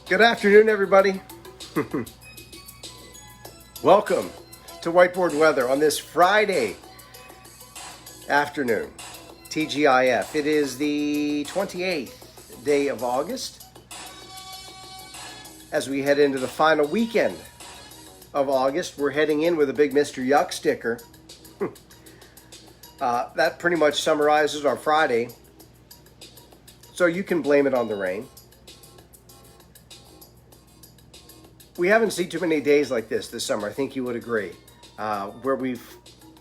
Good afternoon, everybody. Welcome to Whiteboard Weather on this Friday afternoon. TGIF. It is the 28th day of August as we head into the final weekend of August. We're heading in with a big Mr. Yuck sticker. That pretty much summarizes our Friday. So you can blame it on the rain. We haven't seen too many days like this summer. I think you would agree, where we've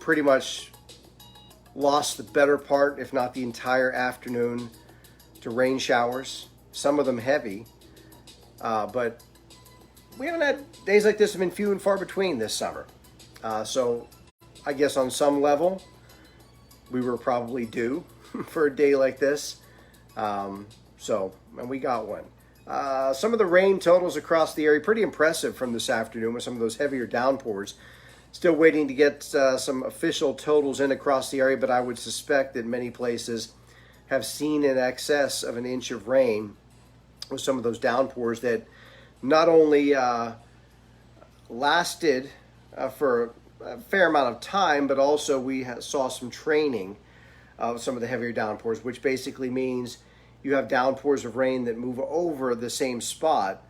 pretty much lost the better part, if not the entire afternoon, to rain showers. Some of them heavy, but we haven't had days like this. Have been few and far between this summer. So I guess on some level, we were probably due for a day like this. And we got one. Some of the rain totals across the area, pretty impressive from this afternoon with some of those heavier downpours. Still waiting to get some official totals in across the area, but I would suspect that many places have seen in excess of an inch of rain with some of those downpours that not only lasted for a fair amount of time, but also we saw some training of some of the heavier downpours, which basically means you have downpours of rain that move over the same spot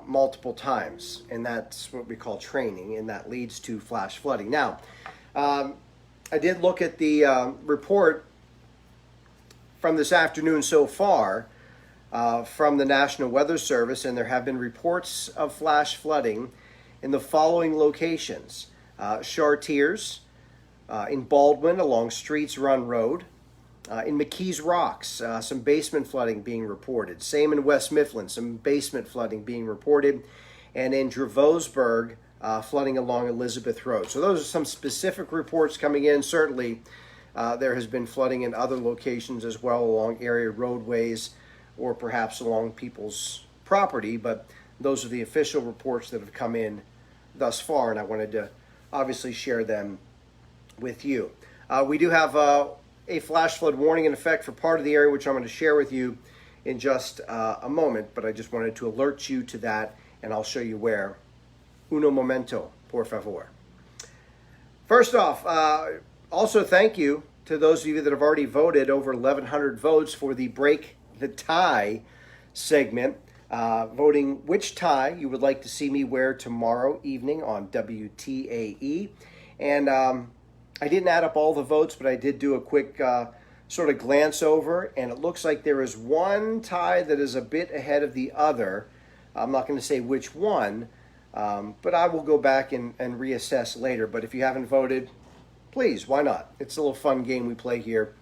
multiple times, and that's what we call training, and that leads to flash flooding. Now, I did look at the report from this afternoon so far from the National Weather Service, and there have been reports of flash flooding in the following locations. Chartiers, in Baldwin along Streets Run Road, in McKees Rocks, some basement flooding being reported. Same in West Mifflin, some basement flooding being reported. And in Dravosburg, flooding along Elizabeth Road. So those are some specific reports coming in. Certainly, there has been flooding in other locations as well along area roadways or perhaps along people's property. But those are the official reports that have come in thus far, and I wanted to obviously share them with you. We do have a flash flood warning in effect for part of the area, which I'm going to share with you in just a moment, but I just wanted to alert you to that, and I'll show you where. Uno momento, por favor. First off, also thank you to those of you that have already voted, over 1,100 votes for the Break the Tie segment, voting which tie you would like to see me wear tomorrow evening on WTAE. And I didn't add up all the votes, but I did do a quick sort of glance over, and it looks like there is one tie that is a bit ahead of the other. I'm not going to say which one, but I will go back and reassess later. But if you haven't voted, please, why not? It's a little fun game we play here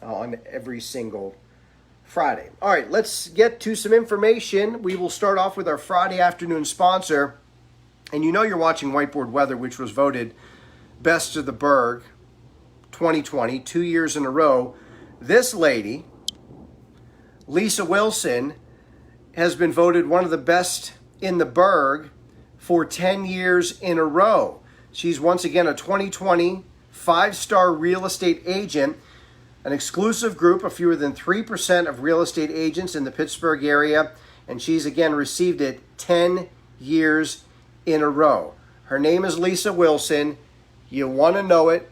on every single Friday. All right, let's get to some information. We will start off with our Friday afternoon sponsor. And you know you're watching Whiteboard Weather, which was voted Best of the Berg 2020, 2 years in a row. This lady, Lisa Wilson, has been voted one of the best in the Berg for 10 years in a row. She's once again a 2020 five-star real estate agent, an exclusive group of fewer than 3% of real estate agents in the Pittsburgh area, and she's again received it 10 years in a row. Her name is Lisa Wilson. You want to know it,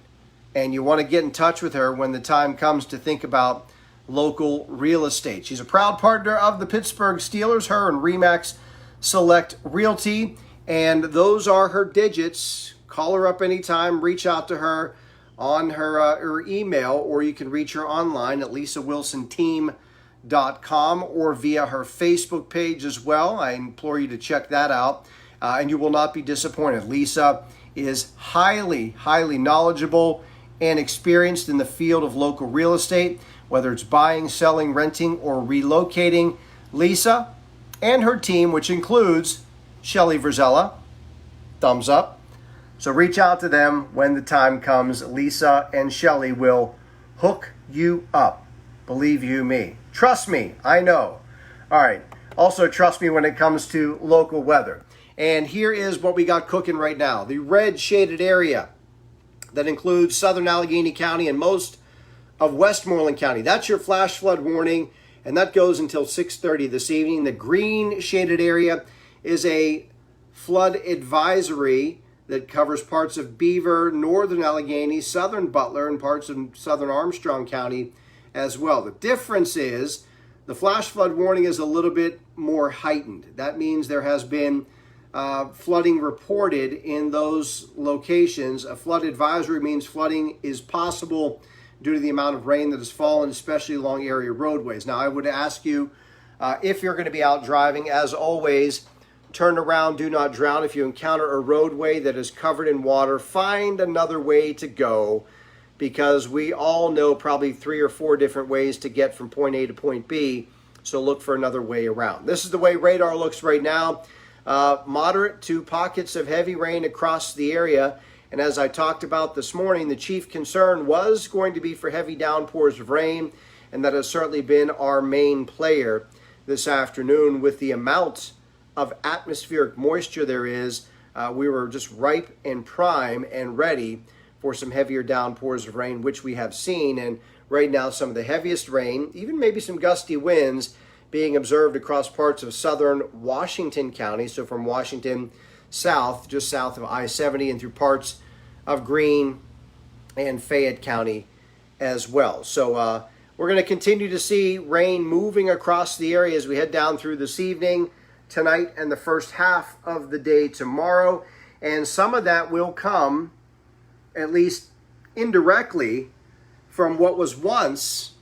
and you want to get in touch with her when the time comes to think about local real estate. She's a proud partner of the Pittsburgh Steelers, her and Remax Select Realty, and those are her digits. Call her up anytime, reach out to her on her email, or you can reach her online at lisawilsonteam.com or via her Facebook page as well. I implore you to check that out, and you will not be disappointed. Lisa is highly knowledgeable and experienced in the field of local real estate, whether it's buying, selling, renting, or relocating. Lisa and her team, which includes Shelly Verzella, thumbs up. So reach out to them when the time comes. Lisa and Shelly will hook you up. Believe you me. Trust me, I know. All right. Also, trust me when it comes to local weather. And here is what we got cooking right now. The red shaded area that includes southern Allegheny County and most of Westmoreland County. That's your flash flood warning. and that goes until 6:30 this evening. The green shaded area is a flood advisory that covers parts of Beaver, northern Allegheny, southern Butler, and parts of southern Armstrong County as well. The difference is the flash flood warning is a little bit more heightened. That means there has been flooding reported in those locations. A flood advisory means flooding is possible due to the amount of rain that has fallen, especially along area roadways. Now, I would ask you, if you're going to be out driving, as always, turn around, do not drown. If you encounter a roadway that is covered in water, find another way to go, because we all know probably 3 or 4 different ways to get from point A to point B, so look for another way around. This is the way radar looks right now. Moderate to pockets of heavy rain across the area. And as I talked about this morning, the chief concern was going to be for heavy downpours of rain, and that has certainly been our main player this afternoon. With the amount of atmospheric moisture there is, we were just ripe and prime and ready for some heavier downpours of rain, which we have seen. And right now, some of the heaviest rain, even maybe some gusty winds, being observed across parts of southern Washington County. So from Washington south, just south of I-70, and through parts of Greene and Fayette County as well. So we're going to continue to see rain moving across the area as we head down through this evening, tonight, and the first half of the day tomorrow. And some of that will come, at least indirectly, from what was once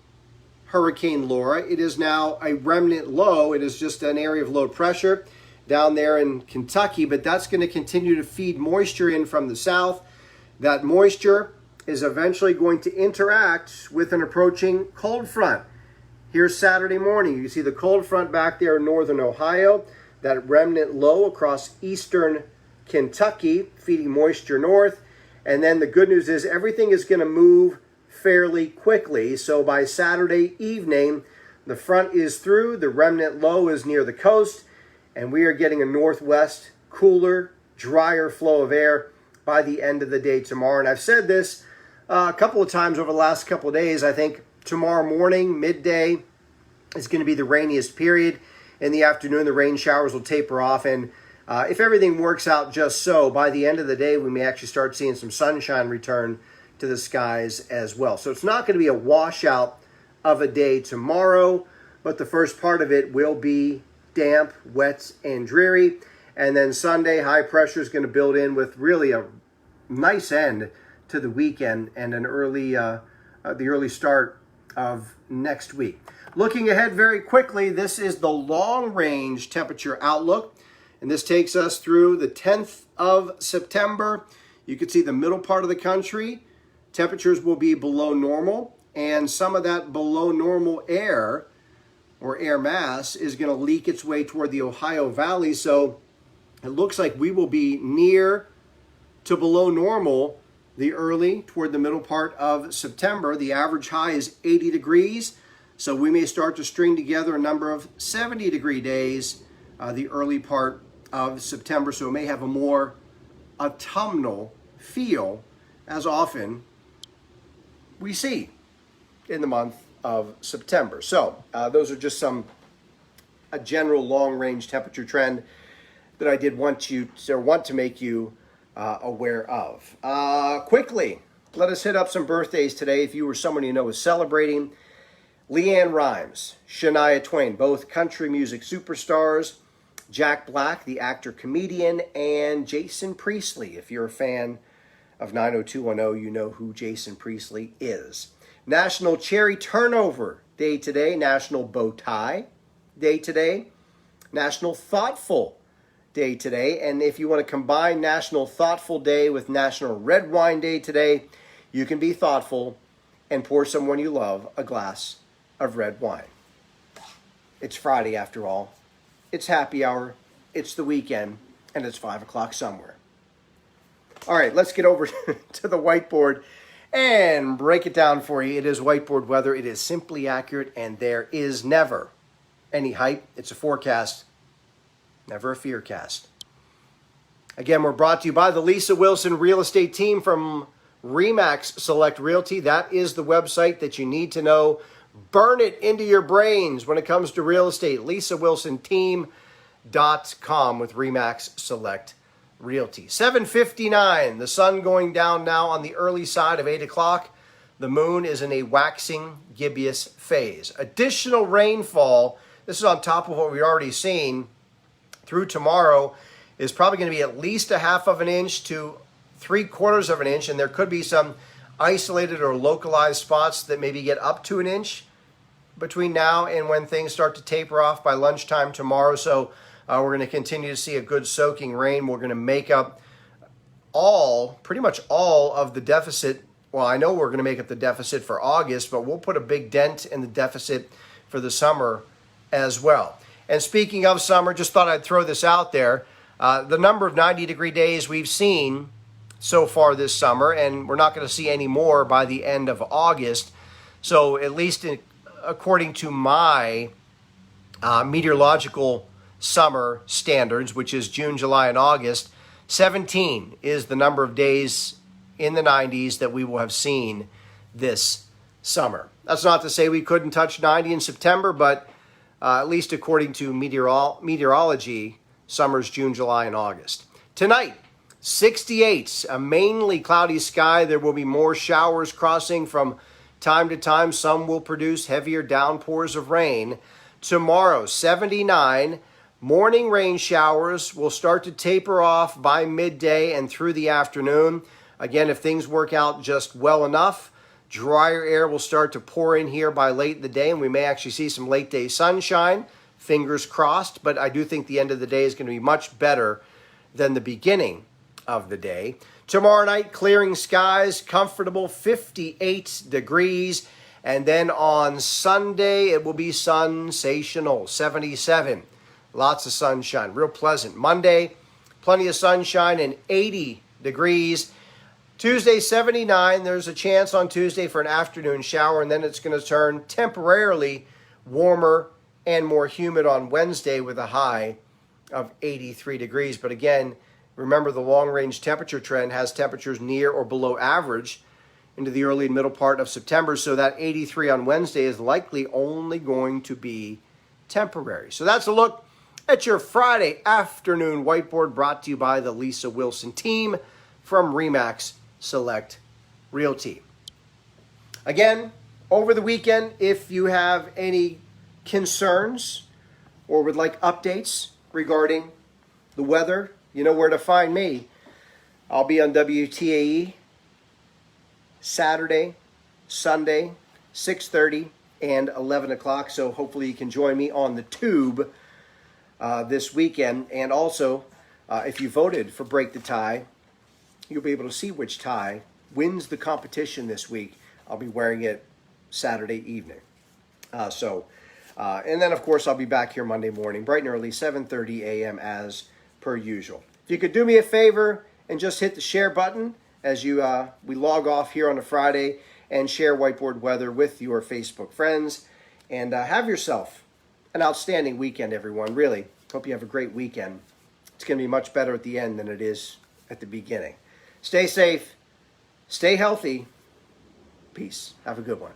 Hurricane Laura. It is now a remnant low. It is just an area of low pressure down there in Kentucky, but that's going to continue to feed moisture in from the south. That moisture is eventually going to interact with an approaching cold front. Here's Saturday morning. You see the cold front back there in northern Ohio, that remnant low across eastern Kentucky, feeding moisture north. And then the good news is everything is going to move fairly quickly. So by Saturday evening, the front is through, the remnant low is near the coast, and we are getting a northwest, cooler, drier flow of air by the end of the day tomorrow. And I've said this a couple of times over the last couple of days. I think tomorrow morning, midday, is going to be the rainiest period. In the afternoon, the rain showers will taper off. And if everything works out just so, by the end of the day, we may actually start seeing some sunshine return to the skies as well. So it's not going to be a washout of a day tomorrow, but the first part of it will be damp, wet, and dreary. And then Sunday, high pressure is going to build in with really a nice end to the weekend and an the early start of next week. Looking ahead very quickly, this is the long-range temperature outlook, and this takes us through the 10th of September. You can see the middle part of the country. Temperatures will be below normal, and some of that below normal air or air mass is going to leak its way toward the Ohio Valley. So it looks like we will be near to below normal toward the middle part of September. The average high is 80 degrees. So we may start to string together a number of 70-degree days the early part of September. So it may have a more autumnal feel, as often we see in the month of September. So those are just a general long-range temperature trend that I did want to make you aware of. Quickly, let us hit up some birthdays today. If you were someone you know is celebrating: LeAnn Rimes, Shania Twain, both country music superstars; Jack Black, the actor-comedian; and Jason Priestley. If you're a fan of 90210, you know who Jason Priestley is. National Cherry Turnover Day today. National Bow Tie Day today. National Thoughtful Day today. And if you want to combine National Thoughtful Day with National Red Wine Day today, you can be thoughtful and pour someone you love a glass of red wine. It's Friday after all. It's happy hour. It's the weekend. And it's 5 o'clock somewhere. All right, let's get over to the whiteboard and break it down for you. It is whiteboard weather. It is simply accurate, and there is never any hype. It's a forecast, never a fearcast. Again, we're brought to you by the Lisa Wilson Real Estate Team from RE/MAX Select Realty. That is the website that you need to know. Burn it into your brains when it comes to real estate. LisaWilsonTeam.com with Remax Select Realty. 7:59. The sun going down now on the early side of 8 o'clock. The moon is in a waxing gibbous phase. Additional rainfall, this is on top of what we've already seen, through tomorrow is probably going to be at least a half of an inch to 3/4 of an inch, and there could be some isolated or localized spots that maybe get up to an inch between now and when things start to taper off by lunchtime tomorrow. So we're going to continue to see a good soaking rain. We're going to make up pretty much all of the deficit. Well, I know we're going to make up the deficit for August, but we'll put a big dent in the deficit for the summer as well. And speaking of summer, just thought I'd throw this out there. The number of 90-degree days we've seen so far this summer, and we're not going to see any more by the end of August. So at least according to my meteorological summer standards, which is June, July, and August, 17 is the number of days in the 90s that we will have seen this summer. That's not to say we couldn't touch 90 in September, but at least according to meteorology, summer's June, July, and August. Tonight, 68, a mainly cloudy sky. There will be more showers crossing from time to time. Some will produce heavier downpours of rain. Tomorrow, 79, morning rain showers will start to taper off by midday and through the afternoon. Again, if things work out just well enough, drier air will start to pour in here by late in the day, and we may actually see some late day sunshine. Fingers crossed, but I do think the end of the day is going to be much better than the beginning of the day. Tomorrow night, clearing skies, comfortable 58 degrees. And then on Sunday, it will be sensational, 77. Lots of sunshine, real pleasant. Monday, plenty of sunshine and 80 degrees. Tuesday, 79. There's a chance on Tuesday for an afternoon shower, and then it's going to turn temporarily warmer and more humid on Wednesday with a high of 83 degrees. But again, remember the long-range temperature trend has temperatures near or below average into the early and middle part of September, so that 83 on Wednesday is likely only going to be temporary. So that's a look at your Friday afternoon whiteboard, brought to you by the Lisa Wilson team from Remax Select Realty. Again, over the weekend, if you have any concerns or would like updates regarding the weather, you know where to find me. I'll be on WTAE Saturday, Sunday, 6:30 and 11 o'clock. So hopefully you can join me on the tube this weekend. And also, if you voted for Break the Tie, you'll be able to see which tie wins the competition this week. I'll be wearing it Saturday evening. And then, of course, I'll be back here Monday morning, bright and early, 7:30 a.m. as per usual. If you could do me a favor and just hit the share button as we log off here on a Friday and share Whiteboard Weather with your Facebook friends. And have yourself an outstanding weekend, everyone. Really, hope you have a great weekend. It's going to be much better at the end than it is at the beginning. Stay safe. Stay healthy. Peace. Have a good one.